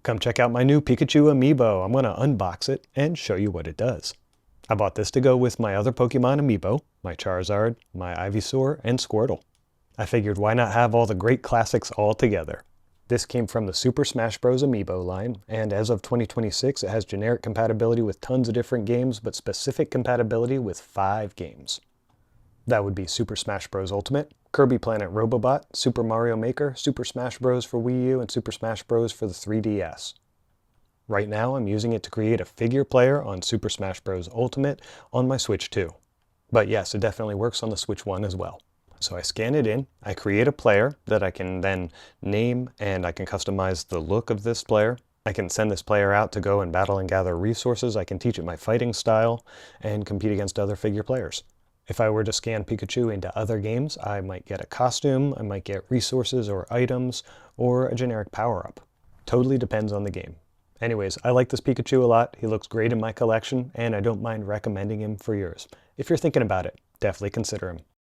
Come check out my new Pikachu amiibo. I'm going to unbox it and show you what it does. I bought this to go with my other Pokemon amiibo, my Charizard, my Ivysaur, and Squirtle. I figured why not have all the great classics all together. This came from the Super Smash Bros. Amiibo line, and as of 2026 it has generic compatibility with tons of different games, but specific compatibility with 5 games. That would be Super Smash Bros. Ultimate, Kirby Planet Robobot, Super Mario Maker, Super Smash Bros. For Wii U, and Super Smash Bros. For the 3DS. Right now I'm using it to create a figure player on Super Smash Bros. Ultimate on my Switch 2. But yes, it definitely works on the Switch 1 as well. So I scan it in, I create a player that I can then name, and I can customize the look of this player. I can send this player out to go and battle and gather resources. I can teach it my fighting style and compete against other figure players. If I were to scan Pikachu into other games, I might get a costume, I might get resources or items, or a generic power-up. Totally depends on the game. Anyways, I like this Pikachu a lot. He looks great in my collection, and I don't mind recommending him for yours. If you're thinking about it, definitely consider him.